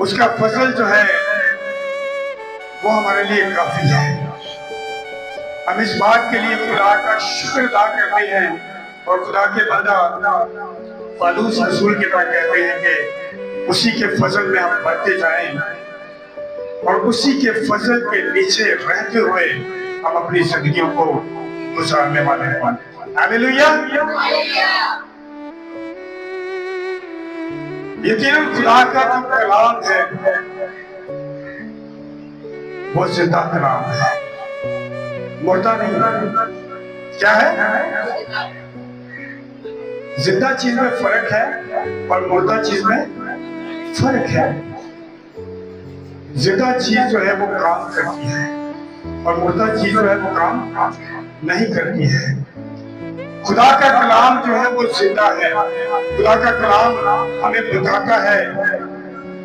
उसका फजल जो है वो हमारे लिए काफी है। हम इस बात के लिए खुदा का शुक्र अदा करते हैं और खुदा के बंदा फालूस रसूल के तरह कहते हैं कि उसी के फजल में हम बढ़ते जाएं और उसी के फजल के नीचे रहते हुए हम अपनी जिंदगियों को गुजारने वाले हैं। हालेलुया। यकीनन खुदा का जो कलाम है वो जिंदा कलाम है, मुर्दा नहीं। क्या है? जिंदा चीज में फर्क है और मुर्दा चीज में फर्क है। जिंदा चीज जो है वो काम करती है और मुर्दा चीज जो है वो काम नहीं करती है। खुदा का कलाम जो है वो जिंदा है। खुदा का कलाम हमें बताता है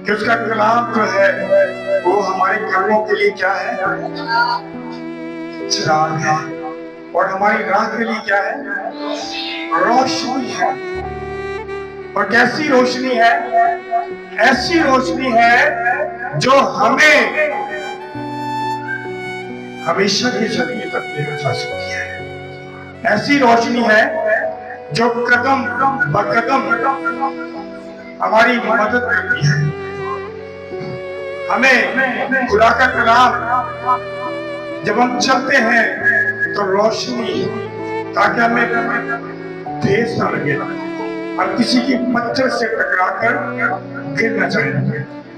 कि उसका कलाम जो है वो हमारे कर्मों के लिए क्या है? चिराग है। और हमारी राह के लिए क्या है? रोशनी है। और कैसी रोशनी है? ऐसी रोशनी है जो हमें हमेशा की जिंदगी तक लेकर जा सकती है। ऐसी रोशनी है जो कदम ब कदम हमारी मदद करती है। हमें खुदा का कलाम जब हम चलते हैं तो रोशनी, ताकि हमें तेज ना लगे, हम किसी की पत्थर से टकराकर गिर न जाए।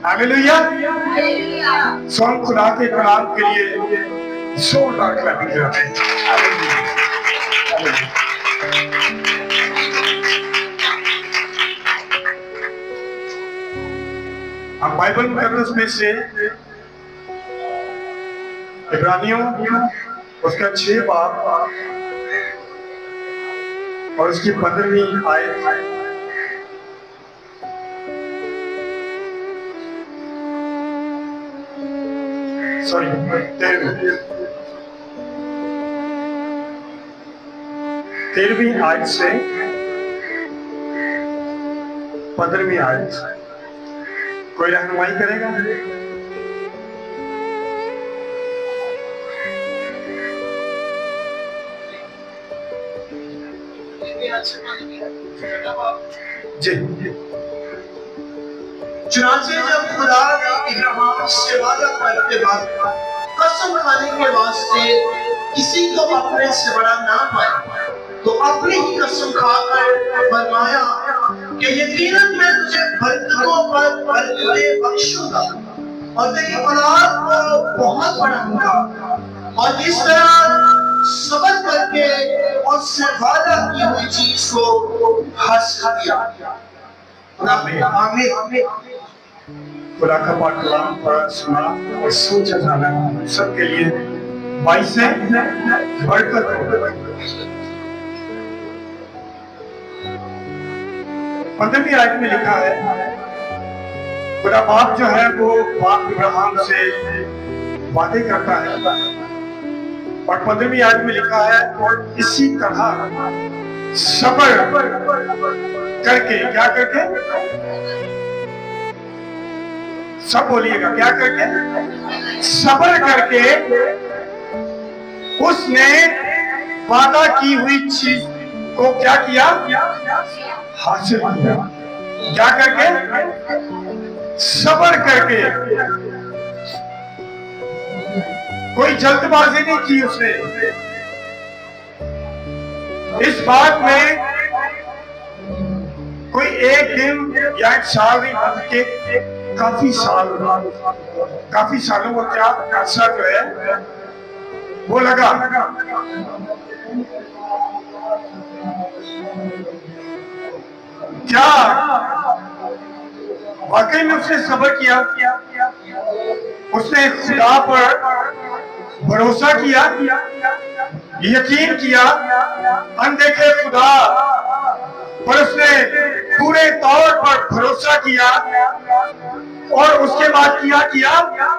हालेलुया। सो हम खुदा के कलाम के लिए जोरदार क्लैपिंग करते हैं। हम बाइबल मुकद्दस में से इब्रानियों उसका 6 बाब और उसकी 15वीं आयत, सॉरी 13वीं आयत से 15वीं आयत कोई रहनुमाई करेगा? जी। चुनांचे जब खुदा ने इब्राहिम से वादा करने के बाद कसम खाने के वास्ते किसी को अपने से बड़ा ना पाया, तो अपनी ही कसम खाकर फरमाया कि यकीनन मैं तुझे बरकतों पर बरकतें बख्शूंगा और तेरी औलाद को बहुत बढ़ाऊंगा। और इस तरह सब्र करके उससे वादा की हुई चीज को हासिल किया। आमीन। खुदा का पाक कलाम पढ़ा, सुना और सोचा जाना सबके लिए 22 से बरकत हो। 15वीं आयत में लिखा है, खुदा बाप जो है वो बाप इब्राहिम से वादे करता है और 15वीं आयत में लिखा है, और इसी तरह सब्र करके, क्या करके? सब बोलिएगा, क्या करके? सब्र करके उसने वादा की हुई चीज को क्या किया? हासिल किया। क्या करके? सब्र करके। कोई जल्दबाजी नहीं की उसने। इस बात में कोई एक दिन या एक साल नहीं, बल्कि काफी सालों को क्या अर्सा जो है वो लगा। क्या वाकई में उसने सब्र किया? उसने खुदा पर भरोसा किया, यकीन किया, अनदेखे खुदा पर उसने पूरे तौर पर भरोसा किया और उसके बाद किया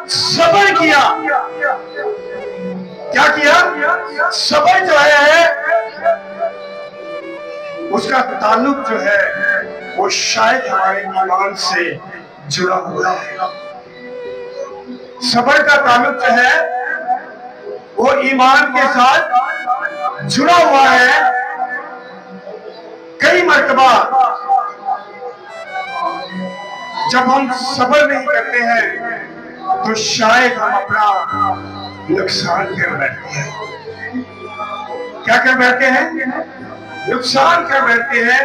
सब्र किया। क्या किया? सब्र जो है उसका ताल्लुक जो है वो शायद हमारे ईमान से जुड़ा हुआ है। सब्र का ताल्लुक जो है वो ईमान के साथ जुड़ा हुआ है। कई मर्तबा जब हम सब्र नहीं करते हैं तो शायद हम अपना नुकसान कर बैठते हैं। क्या कर बैठते हैं? नुकसान कर बैठते हैं।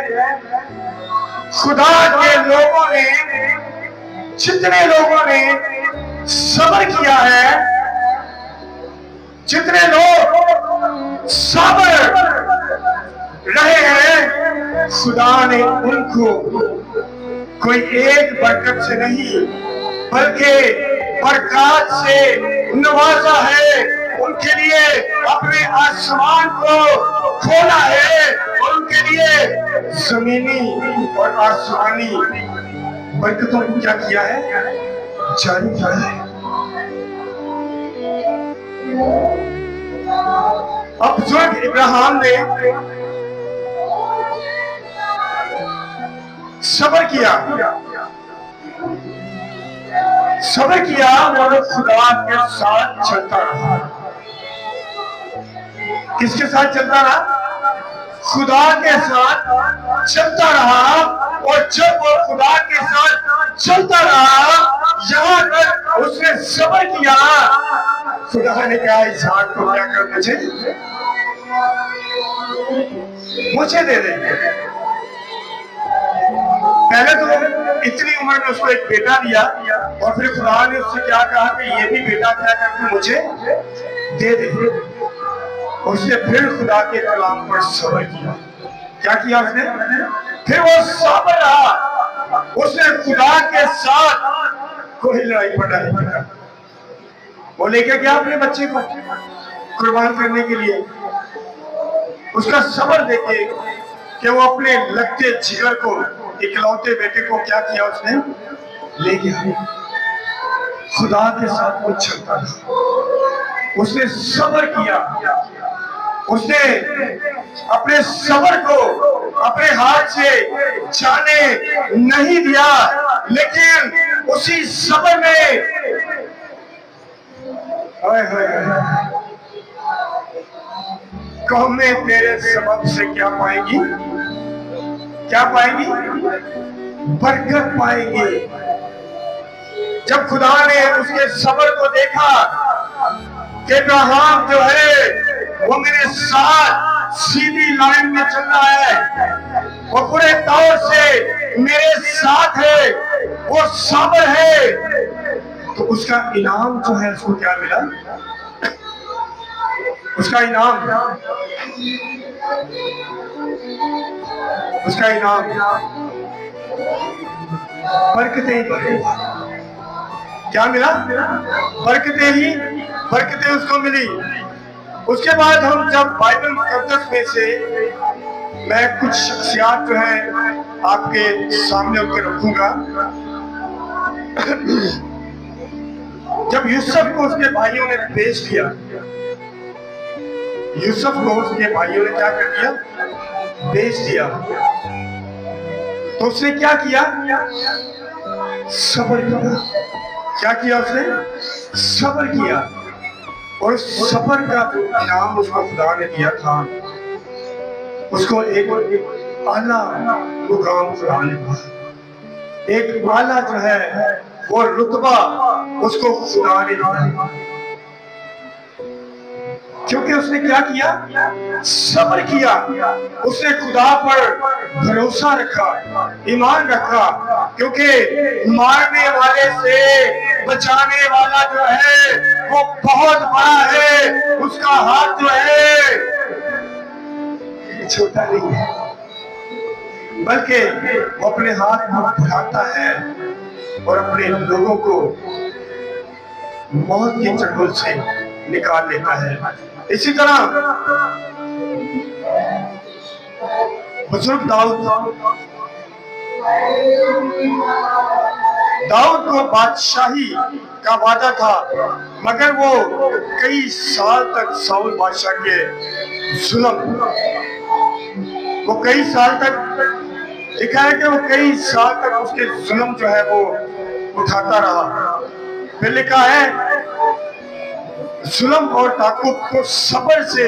खुदा के लोगों ने, जितने लोगों ने सब्र किया है, जितने लोग सब्र रहे हैं, खुदा ने उनको कोई एक बरकत से नहीं बल्कि बरकत से नवाजा है। उनके लिए अपने आसमान को खोला है और उनके लिए जमीनी और आसमानी बरकतों को क्या किया है? जारी किया है। अब बुजुर्ग इब्राहिम ने सब्र किया, सब्र किया और खुदा के साथ चलता रहा। किसके साथ चलता रहा? खुदा के साथ चलता रहा। और जब वो खुदा के साथ चलता रहा, यहां तक उसने सब्र किया, खुदा ने कहा इसहाक को क्या कर मुझे दे दे। पहले तो इतनी उम्र में उसको एक बेटा दिया और फिर खुदा ने उससे क्या कहा कि ये भी बेटा क्या करके मुझे दे दे। उसने फिर खुदा के कलाम पर सब्र किया। क्या किया उसने? फिर वो सब्र रहा। उसने खुदा के साथ कोई लड़ाई पड़ा नहीं किया। वो लेके गया अपने बच्चे को कुर्बान करने के लिए। उसका सब्र देखे कि वो अपने लगते जिगर को, इकलौते बेटे को क्या किया? उसने ले गया। खुदा के साथ वो चलता था। उसने सब्र किया। उसने अपने सब्र को अपने हाथ से जाने नहीं दिया, लेकिन उसी सब्र में कौमें तेरे सबब से क्या पाएंगी? क्या पाएंगी? बरकत पाएंगी। जब खुदा ने उसके सब्र को देखा कि इब्राहिम जो है वो मेरे साथ सीधी लाइन में चल रहा है, वो पूरे तौर से मेरे साथ है, वो सब्र है, तो उसका इनाम जो है उसको क्या मिला? उसका इनाम बरकतें ही। क्या मिला? बरकतें उसको मिली। उसके बाद हम जब बाइबल मुकद्दस में से मैं कुछ शख्सियात जो है आपके सामने उनके रखूंगा। जब यूसुफ को उसके भाइयों ने बेच दिया, यूसुफ को उसके भाइयों ने क्या कर दिया? बेच दिया। तो उसने क्या किया? सब्र किया। क्या किया उसने? सब्र किया। और सब्र का जो इनाम उसको खुदा ने दिया था, उसको एक आला मुकाम खुदा ने दिया। एक आला जो है वो रुतबा उसको खुदा ने दिया, क्योंकि उसने क्या किया? सब्र किया। उसने खुदा पर भरोसा रखा, ईमान रखा, क्योंकि मारने वाले से बचाने वाला जो है वो बहुत बड़ा है। उसका हाथ जो है छोटा नहीं है, बल्कि वो अपने हाथ में बढ़ाता है और अपने लोगों को मौत के चंगुल से निकाल लेता है। इसी तरह बुजुर्ग दाऊद को बादशाही का वादा था, मगर वो कई साल तक साउल बादशाह के जुल्म, वो कई साल तक लिखा है कि वो कई साल तक उसके जुल्म जो है वो उठाता रहा। फिर लिखा है जुल्म और ताकुब को सब्र से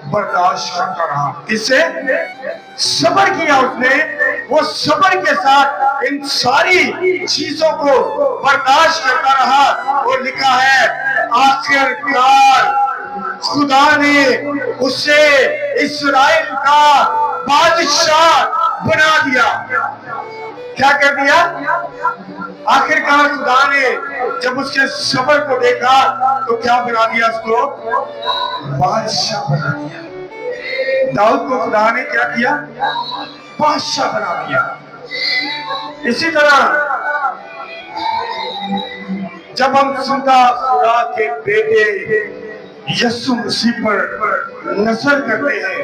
बर्दाश्त करता रहा। किससे सब्र किया उसने? वो सब्र के साथ इन सारी चीजों को बर्दाश्त करता रहा। और लिखा है आखिरकार खुदा ने उसे इस्राएल का बादशाह बना दिया। क्या कर दिया? आखिरकार खुदा ने जब उसके सब्र को देखा तो क्या बना दिया? उसको बादशाह बना दिया। दाऊद को खुदा ने क्या किया? बादशाह बना दिया। इसी तरह जब हम खुदा के बेटे यीशु मसीह पर नजर करते हैं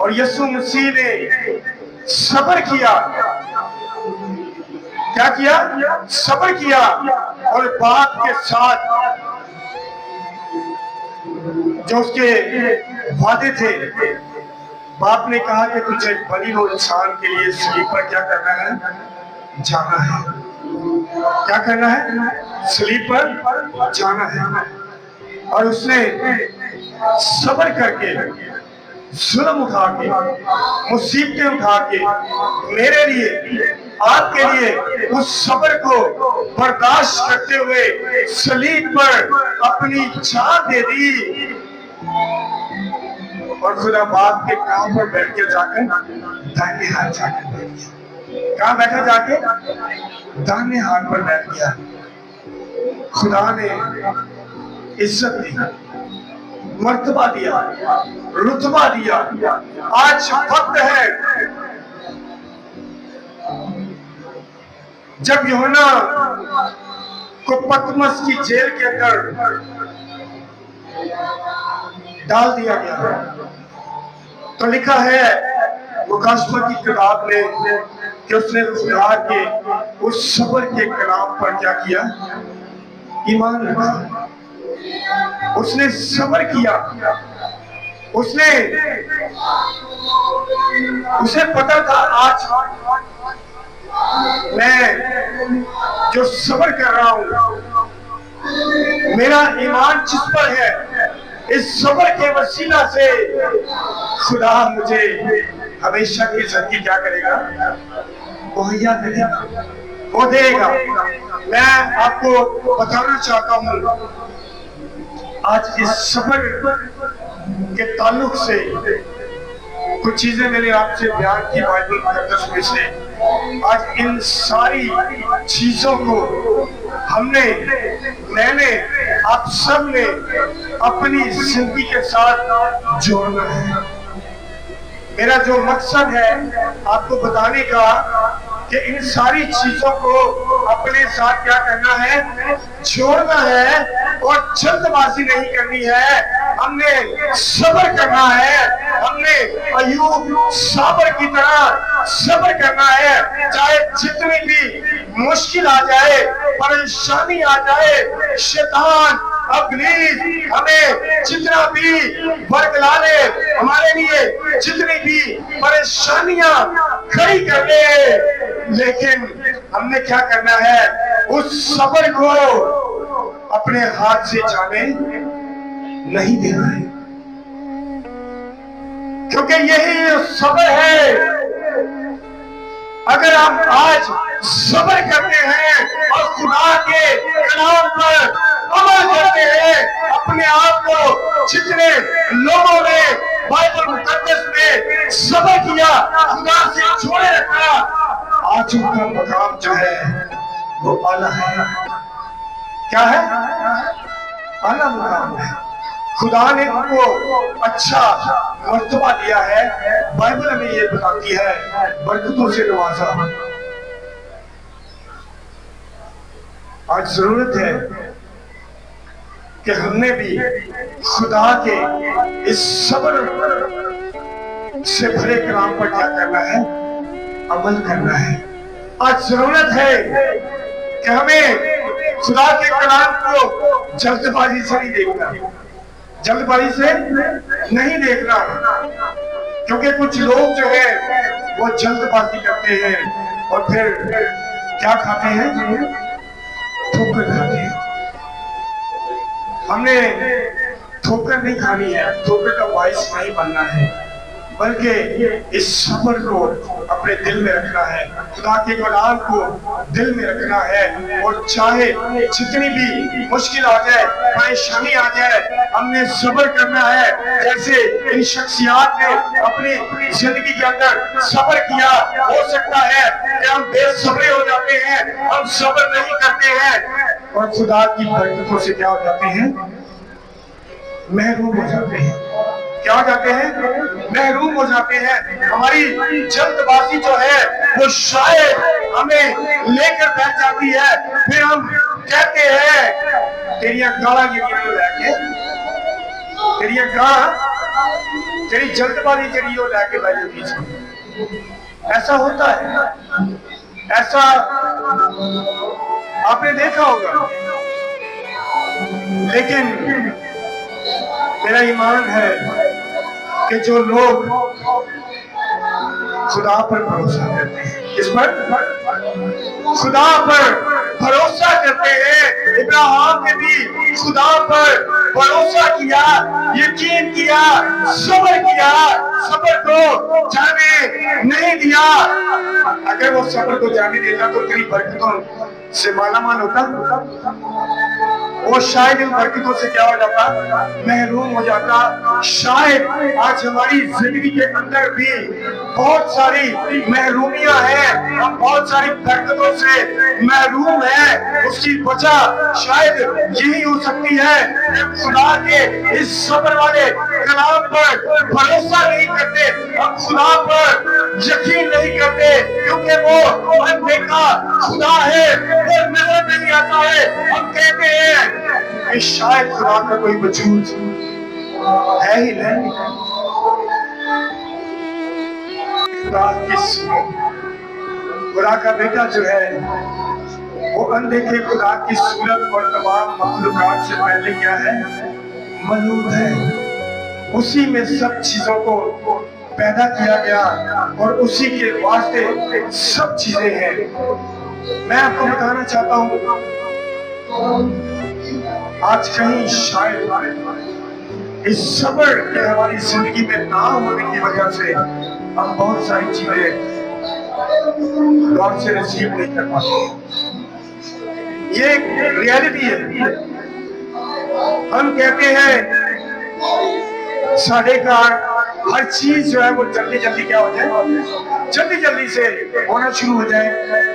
और यीशु मसीह ने सब्र किया, क्या किया? सब्र किया। और बाप के साथ जो उसके वादे थे, बाप ने कहा कि तुझे बलि और इंसान के लिए सलीब पर क्या करना है? जाना है। क्या करना है? सलीब पर जाना है। और उसने सब्र करके, जुल्म उठा के, मुसीबतें उठा के मेरे लिए, आपके लिए उस सब्र को बर्दाश्त करते हुए सलीब पर अपनी जान दे दी। और खुदा बाप के काम पर बैठ के जाकर दाहिने हाथ जाकर बैठ गया। कहाँ बैठा? जाके दाहिने हाथ पर बैठ गया। खुदा ने इज्जत दी, मर्तबा दिया, रुतबा दिया। आज वक्त है जब यूहन्ना को पतमस की जेल के अंदर डाल दिया गया तो लिखा है मुकाशमा की किताब में कि उसने खुदा के उस सब्र के कलाम पर क्या किया? ईमान रखा। उसने सब्र किया। उसे पता था आज मैं जो सब्र कर रहा हूं, मेरा ईमान जिस पर है, इस सब्र के वसीला से खुदा मुझे हमेशा की जिंदगी क्या करेगा? मुहैया करेगा, वो देगा। मैं आपको बताना चाहता हूँ आज इस सब्र के ताल्लुक से कुछ चीजें मैंने आपसे बयान की बाइबल मुकद्दस में से। आज इन सारी चीजों को मैंने आप सब ने अपनी जिंदगी के साथ जोड़ना है। मेरा जो मकसद है आपको बताने का कि इन सारी चीजों को अपने साथ क्या करना है? जोड़ना है। और जल्दबाजी नहीं करनी है, हमने सब्र करना है। हमने अय्यूब साबर की तरह सब्र करना है। चाहे जितनी भी मुश्किल आ जाए, परेशानी आ जाए, शैतान इब्लीस हमें जितना भी बरगला ले, हमारे लिए जितनी भी परेशानियां खड़ी कर ले, लेकिन हमने क्या करना है? उस सब्र को अपने हाथ से जाने नहीं देना है, क्योंकि यही सब्र है। अगर आप आज सब्र करते हैं और खुदा के कलाम पर अमल करते हैं, अपने आप को जितने लोगों ने बाइबल मुकद्दस में सब्र किया, खुदा से जोड़े रखा, आज उनका मकाम जो है वो आला है। क्या है? आला मकाम है। खुदा ने उनको अच्छा मर्तबा दिया है। बाइबल हमें ये बताती है, बरकतों से नवाजा। आज जरूरत है कि हमने भी खुदा के इस सब्र से भरे कलाम पर क्या करना है? अमल करना है। आज जरूरत है कि हमें खुदा के कलाम को जल्दबाजी से नहीं देखना, जल्दबाजी से नहीं देखना, क्योंकि कुछ लोग जो है वो जल्दबाजी करते हैं और फिर क्या खाते हैं? ठोकर खाते हैं। हमने ठोकर नहीं खानी है, ठोकर का बाइस नहीं बनना है, बल्कि इस सब्र को अपने दिल में रखना है, खुदा के कलाम को दिल में रखना है। और चाहे जितनी भी मुश्किल आ जाए, परेशानी आ जाए, हमने सब्र करना है। जैसे इन शख्सियात ने अपनी जिंदगी के अंदर सब्र किया। हो सकता है कि हम बेसब्रे हो जाते हैं, हम सब्र नहीं करते हैं और खुदा की बरकतों से क्या हो जाते हैं, महरूम हो जाते हैं। क्या हो जाते हैं, महरूम हो जाते हैं। हमारी जल्दबाजी जो है वो शायद हमें लेकर बैठ जाती है। फिर हम कहते हैं तेरिया गाला लेके, तेरिया गाला, तेरी जल्दबाजी तेरी हो लेके बैठ जाती। ऐसा होता है, ऐसा आपने देखा होगा। लेकिन मेरा ईमान है कि जो लोग खुदा पर भरोसा करते हैं, किस पर, खुदा पर भरोसा करते हैं। इब्राहिम ने भी खुदा पर भरोसा किया, यकीन किया, सब्र किया, सब्र को जाने नहीं दिया। अगर वो सब्र को जाने देता तो तेरी बरकतों से मालामाल होता, वो शायद इन बरकतों से क्या हो जाता, महरूम हो जाता। शायद आज हमारी जिंदगी के अंदर भी बहुत सारी महरूमियां हैं, हम बहुत सारी बरकतों से महरूम हैं। उसकी वजह शायद यही हो सकती है कि खुदा के इस सब्र वाले कलाम पर भरोसा नहीं करते, हम खुदा पर यकीन नहीं करते, क्योंकि वो अनदेखा खुदा है, वो नजर नहीं आता है। हम कहते हैं कि शायद खुदा का कोई वजूद है ही नहीं। खुदा का बेटा जो है वो अनदेखे खुदा की सूरत और तमाम मखलूकात से पहले क्या है, मौजूद है। उसी में सब चीजों को पैदा किया गया और उसी के वास्ते सब चीजें हैं। मैं आपको बताना चाहता हूँ, आज कहीं शायद इस सब्र के हमारी जिंदगी में ना होने की वजह से हम बहुत सारी चीजें गौर से रिसीव नहीं कर पाते। ये एक रियलिटी है। हम कहते हैं साढ़े का हर चीज जो है वो जल्दी जल्दी क्या हो जाए, जल्दी जल्दी से होना शुरू हो जाए।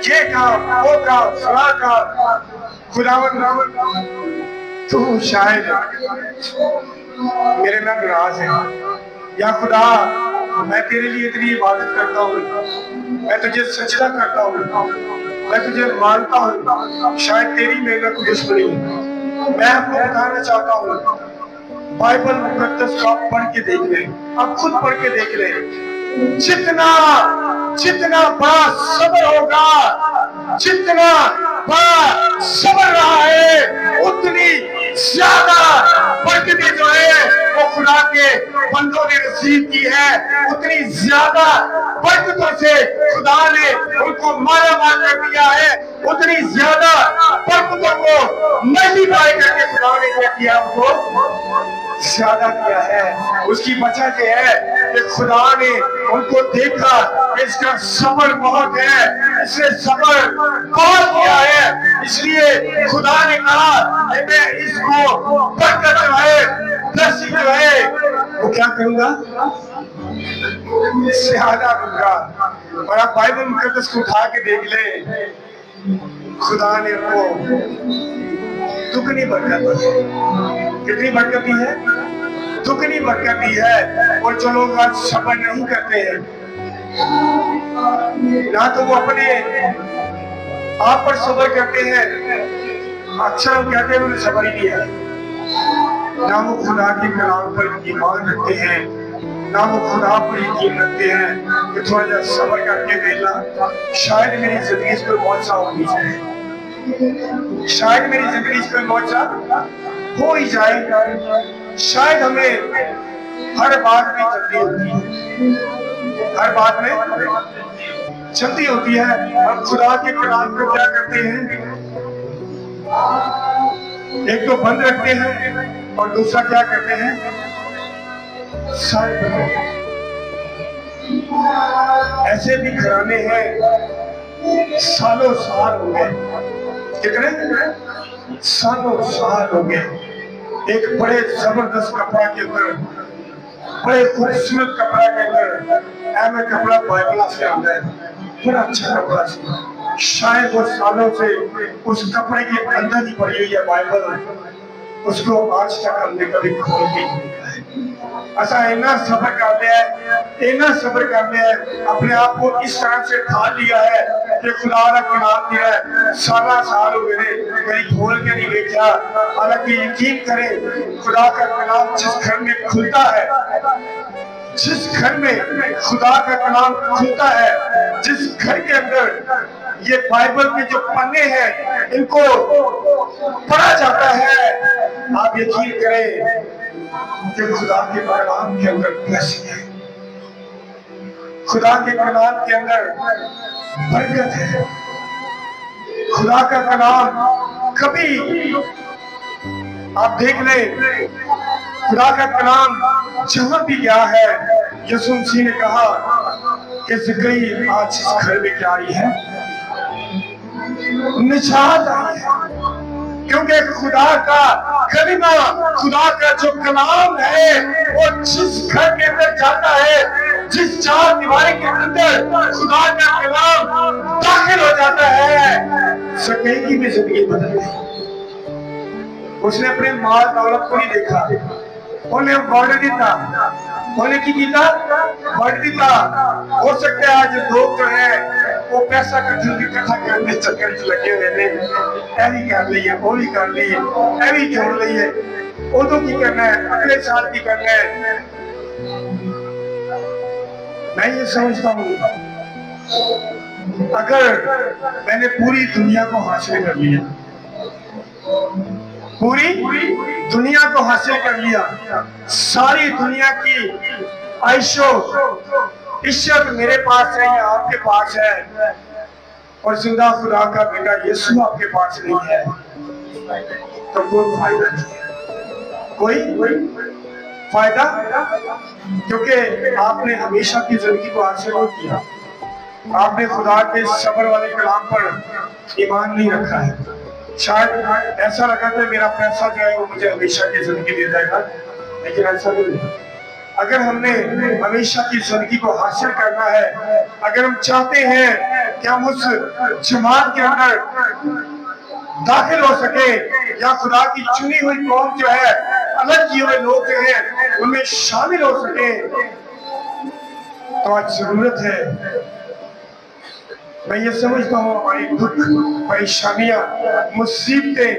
ये काम, वो काम, फला काम। खुदावन तू शायद मेरे में नाराज है, या खुदा मैं तेरे लिए इतनी इबादत करता हूँ, मैं तुझे सजदा करता हूँ, मैं तुझे मानता हूँ, शायद तेरी मेरे में कोई दुश्मनी है। मैं आपको बताना चाहता हूँ, बाइबल मुकद्दस को आप पढ़ के देख लें, आप खुद पढ़ के देख लें। जितना बड़ा सब्र होगा, जितना बड़ा सब्र रहा है, उतनी ज्यादा बरकतें जो है वो खुदा के बंदों ने नसीब की है। उतनी ज्यादा बरकतों से खुदा ने उनको माला माल कर दिया है। उतनी ज्यादा बरकतों को मल्टीप्लाई करके खुदा ने क्या किया, उनको ज्यादा किया है। उसकी वजह यह है कि खुदा ने उनको देखा, इसका सब्र बहुत है, इसने सब्र बहुत किया है, इसलिए खुदा ने कहा मैं इसको बरकत जो है, ब्लेसिंग जो है वो क्या करूंगा, ज्यादा दूंगा। और आप बाइबल मुकद्दस को उठा के देख ले, खुदा ने वो दुगनी बरकत दी। कितनी बरकत दी है, दुगनी बरकत दी है। और जो लोग आज सब्र नहीं करते हैं, ना तो वो अपने आप पर सब्र करते हैं, अक्सर हम कहते हैं उन्हें सब्र ही है, ना वो खुदा के कलाम पर ईमान रखते हैं, ना वो खुदा पर यकीन रखते हैं कि थोड़ा सा सब्र करके देखना, शायद मेरी जिंदगी इस पर मौजा होनी चाहिए, शायद मेरी जिंदगी इस पर मौजा हो ही जाए। शायद हमें हर बात में जल्दी होती है, हर बात में जल्दी होती है। हम खुदा के कलाम को क्या करते हैं, एक तो बंद रखते हैं और दूसरा क्या करते हैं, साइड में। ऐसे भी घराने हैं सालों साल हो गए, कितने सालों साल हो गए, एक बड़े जबरदस्त कपड़ा के अंदर, बड़े खूबसूरत कपड़ा के अंदर ऐसा कपड़ा बाइबल से आता है, बड़ा अच्छा कपड़ा से, शायद वो सालों से उस कपड़े के अंदर ही पड़ी हुई है बाइबल, उसको आज तक हमने कभी खोल के नहीं देखा है। ऐसा इतना सब्र करते हैं, इतना सब्र करते हैं, अपने आप को इस तरह से ढाल लिया है कि खुदा का कलाम दिया है, सारा साल हो गए कहीं खोल के नहीं देखा। हालांकि यकीन करें, खुदा का कलाम जिस घर में खुलता है, जिस घर में खुदा का कलाम खुलता है, जिस घर के अंदर ये बाइबल के जो पन्ने हैं इनको पढ़ा जाता है, आप यकीन करें कि खुदा के कलाम के अंदर ब्लेसिंग है, खुदा के कलाम के अंदर बरकत है। खुदा का कलाम कभी आप देख लें, खुदा का कलाम जहां भी गया है, यीशु मसीह ने कहा कि ज़िक्री आज इस घर में क्या आई है, निजात आई है, क्योंकि खुदा का कलिमा, खुदा का जो कलाम है वो जिस घर के अंदर जाता है, जिस चार दीवारी के अंदर खुदा का कलाम दाखिल हो जाता है, सकेगी में जिंदगी बदल गई। उसने अपने माल दौलत को नहीं देखा, उन्हें बढ़ दिता, उन्हें की दिता, बढ़ दिता। हो सकता है आज लोग जो है वो पैसा इकट्ठा करने चक्कर में लगे हुए हैं, ऐसी कर ली है, वो भी कर ली है, ऐसी जोड़ ली है, उदो की करना है, अगले साल की करना है। मैं ये समझता हूँ, अगर मैंने पूरी दुनिया को हासिल कर लिया, पूरी दुनिया को हासिल कर लिया, सारी दुनिया की आयशो इज्जत मेरे पास है या आपके पास है, और जिंदा खुदा का बेटा यीशु आपके पास नहीं है, तो कोई फायदा नहीं, कोई फायदा, क्योंकि आपने हमेशा की जिंदगी को हासिल नहीं किया, आपने खुदा के सब्र वाले कलाम पर ईमान नहीं रखा है। शायद ऐसा लगा था मेरा पैसा जो है वो मुझे हमेशा की जिंदगी दे जाएगा, लेकिन ऐसा नहीं है। अगर हमने हमेशा की जिंदगी को हासिल करना है, अगर हम चाहते हैं कि हम उस जमात के अंदर दाखिल हो सके, या खुदा की चुनी हुई कौम जो है, अलग किए हुए लोग जो हैं उनमें शामिल हो सके, तो आज जरूरत है। मैं ये समझता हूँ हमारी दुख, परेशानियां, मुसीबतें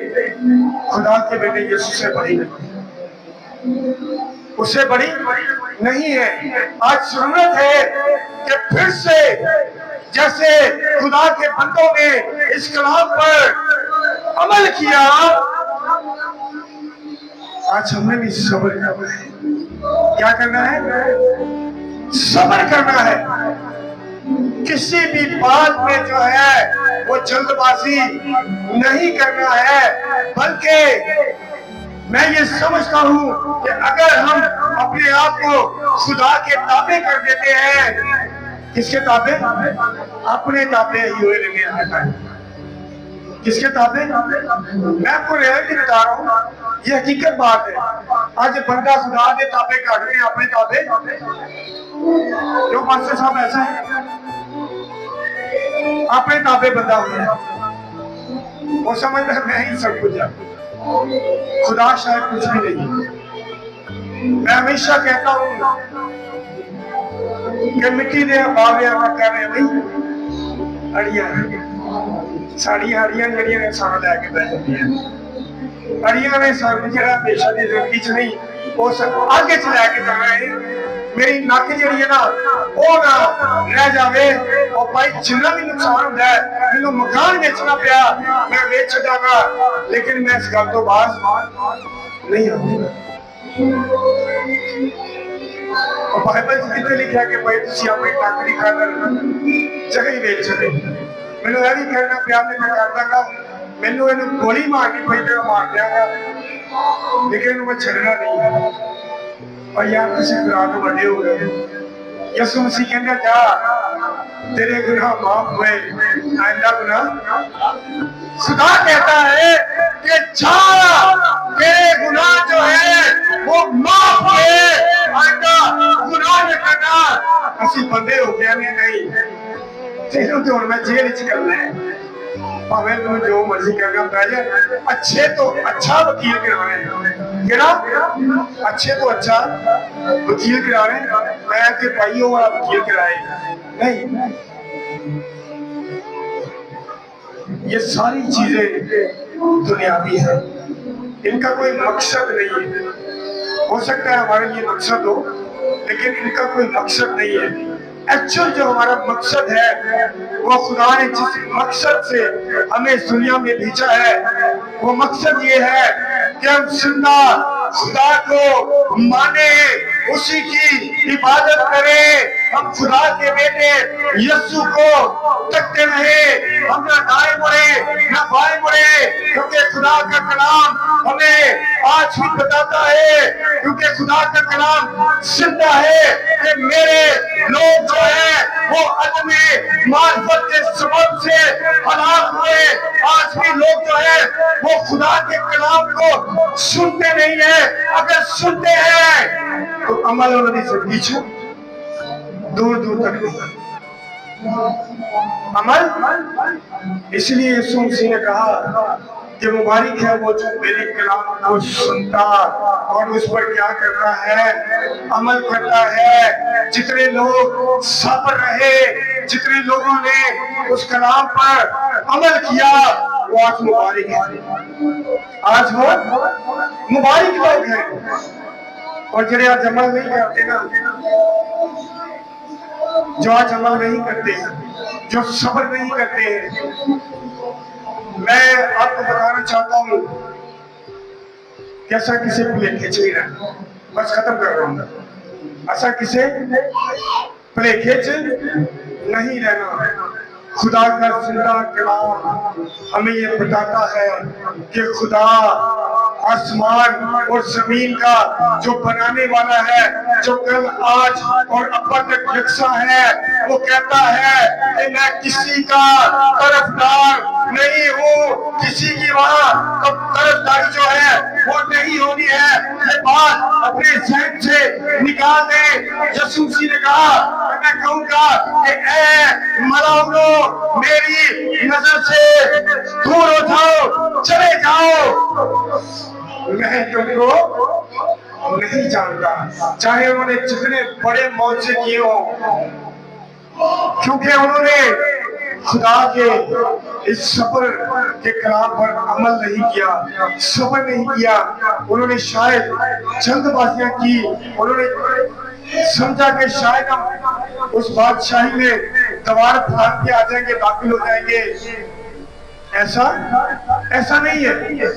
खुदा के बेटे यीशु से बड़ी नहीं, उससे बड़ी नहीं है। आज जरूरत है कि फिर से जैसे खुदा के बंदों ने इस कलाम पर अमल किया, आज हमें भी सब्र करना है। क्या करना है? सब्र करना है। किसी भी बात में जो है वो जल्दबाजी नहीं करना है, बल्कि मैं ये समझता हूँ कि अगर हम अपने आप को खुदा के ताबे कर देते हैं, किसके ताबे? अपने ताबे ही हुए रहने, किसके ताबे? मैं आपको रियलिटी बता रहा हूँ, ये हकीकत बात है। आज बंदा खुदा के ताबे कर रहे हैं, अपने ताबे, जो मास्टर साहब ऐसा है, अपने ताबे बंदा हुआ है, वो समझ में मैं ही सब कुछ है, खुदा शायद कुछ भी नहीं। मैं हमेशा कहता हूँ कि मिट्टी दे बावे कर रहे भाई अड़ियां, साड़ियां अड़ियां जड़ियां ने सारा लैके बह जाती अड़ियां ने सारे जरा हमेशा की जिंदगी च नहीं, उस आगे च लैके जाना है। मेरी नक जी है ना वो ना रह जाए, और भाई जिन्ना भी नुकसान होता है, मैनू मकान बेचना पिया मैं बेच छागा, लेकिन मैं इस गल तो बाज नहीं आऊंगा। और बाइबल कितने लिखा कि भाई तुम अपनी नक की खातर जगह ही बेच छे, मैनू यह भी कहना पिया मैं कर दांगा, मैनू इन्हू गोली मारनी पई तो मार दियागा, लेकिन मैं छड़ना नहीं। और यार किसी खुदा तो बड़े हो गए। यसु मसीह कहता जा तेरे गुनाह माफ हुए, आइंदा गुनाह। खुदा कहता है कि जा तेरे गुनाह जो है वो माफ हुए, आइंदा गुनाह न करना। असि बंदे हो गया नहीं, तेनू तो हुण मैं जेल च करना है, भावें तू जो मर्जी करना पै जाए। अच्छे तो अच्छा वकील कराने, केड़ा अच्छे तो अच्छा वकील कराने, मैं ते भाई वाला वकील कराए नहीं। ये सारी चीजें दुनियावी है, इनका कोई मकसद नहीं है। हो सकता है हमारे लिए मकसद हो, लेकिन इनका कोई मकसद नहीं है। एक्चुअल जो हमारा मकसद है, वो खुदा ने जिस मकसद से हमें इस दुनिया में भेजा है, वो मकसद ये है कि हम जिंदा खुदा को माने, उसी की इबादत करें, हम खुदा के बेटे यीशु को तकते रहे, हम ना दाएं मुड़े ना बाएं मुड़े, क्योंकि खुदा का कलाम हमें आज भी बताता है, क्योंकि खुदा का कलाम जिंदा है कि मेरे लोग जो है वो अदमी मार्फत के सबब से हलाक हुए। आज भी लोग जो है वो खुदा के कलाम को सुनते नहीं है, अगर सुनते हैं तो अमल उन्होंने से पीछे दूर दूर तक नहीं अमल। इसलिए यीशु मसीह ने कहा कि मुबारक है वो जो मेरे कलाम को सुनता और उस पर क्या करता है, अमल करता है। जितने लोग सब्र रहे, जितने लोगों ने उस कलाम पर अमल किया, वो आज मुबारक है, आज वो मुबारक लोग हैं। और जो आज अमल नहीं करते ना, जो आज अमल नहीं करते, जो सब्र नहीं करते हैं, मैं आपको बताना चाहता हूँ कि ऐसा किसी भुलेखे च नहीं रहना। बस खत्म कर रहा हूँ, ऐसा किसी भुलेखे च नहीं रहना। खुदा का जिंदा कलाम हमें ये बताता है कि खुदा आसमान और जमीन का जो बनाने वाला है, जो कल आज और अब तक यकसा है, वो कहता है कि मैं किसी का तरफदार नहीं हूँ, किसी की वहां तरफदारी जो है वो नहीं होनी है। ये बात अपने जहन से निकाल दे। यीशु मसीह ने कहा, मैं कहूँगा कि ऐ मलाउनो मेरी नजर से दूर हो जाओ, चले जाओ, मैं तुमको नहीं जानता। चाहे उन्होंने जितने बड़े मौजे किए हो, क्योंकि उन्होंने खुदा के इस सब्र के कलाम पर अमल नहीं किया, सब्र नहीं किया। उन्होंने शायद जल्दबाजियां की, उन्होंने समझा कि शायद हम उस बादशाही में दीवार फाड़ के आ जाएंगे, दाखिल हो जाएंगे। ऐसा नहीं है।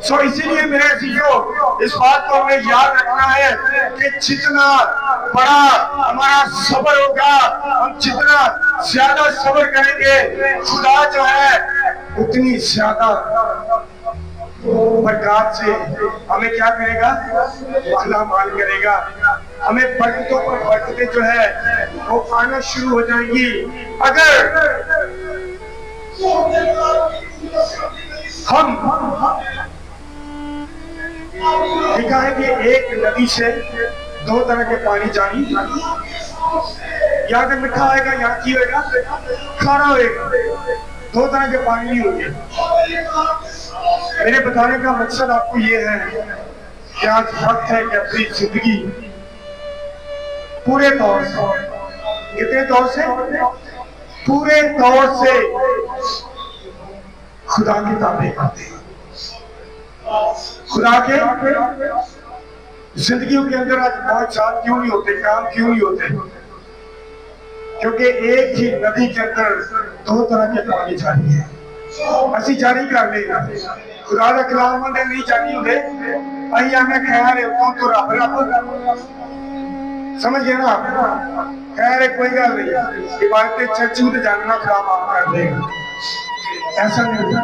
सो इसीलिए मेरे अजीजों, इस बात को हमें याद रखना है कि जितना बड़ा हमारा सब्र होगा, हम जितना ज्यादा सब्र करेंगे, खुदा जो है उतनी ज्यादा बरकत से हमें क्या करेगा, माला माल करेगा। हमें बरकतों पर बरकतें जो है वो आना शुरू हो जाएंगी। अगर हम लिखा है कि एक नदी से दो तरह के पानी जानी, यहाँ पे मीठा होएगा, यहाँ की होएगा, खारा होएगा, दो तरह के पानी नहीं होंगे। मेरे बताने का मकसद आपको ये है कि आज वक्त है कि अपनी जिंदगी पूरे तौर से, कितने तौर से, पूरे तौर से खुदा की ताबीर करते हैं। खुदा के जिंदगियों के अंदर आज बहुत साल क्यों नहीं होते, काम क्यों नहीं होते? क्योंकि एक ही नदी के अंदर दो तरह के पानी जारी है। असि जारी कर लेगा खुदा का कलाम ने नहीं जानी होंगे, अही हमें ख्याल है तो रब रब समझ गए ना। खैर है, कोई गल नहीं, इबादतें चर्च में जानना खुदा माफ कर देगा, ऐसा नहीं होता।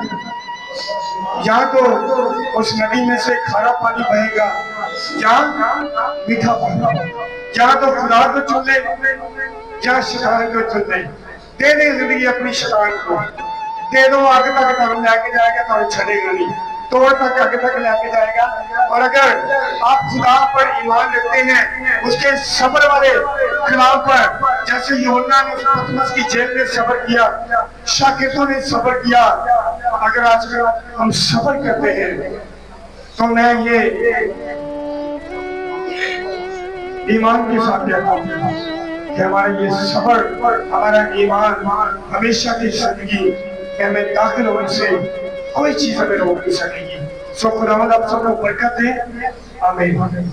यहाँ तो उस नदी में से खारा पानी बहेगा, यहाँ मीठा पानी। यहाँ तो खुदा को चुन ले, यहाँ शैतान को चुन ले। दे दे जिंदगी अपनी शैतान को, दे दो, आगे तक तुम लेके जाएगा तो छड़ेगा नहीं, तोड़ तक आगे तक लेके जाएगा। और अगर आप खुदा पर ईमान रखते हैं, उसके सब्र वाले खिलाफ पर, जैसे यूहन्ना ने पतरस की जेल में सब्र किया, शागिर्दों ने सब्र किया, अगर आज हम सब्र करते हैं तो मैं ये ईमान के साथ कहता हूँ कि हमारा ये सब्र, हमारा ईमान हमेशा की जिंदगी में दाखिल होने से कोई चीज हमें रोक नहीं सकेगी। सो खुदावंद आप सबको बरकत दे। आमीन।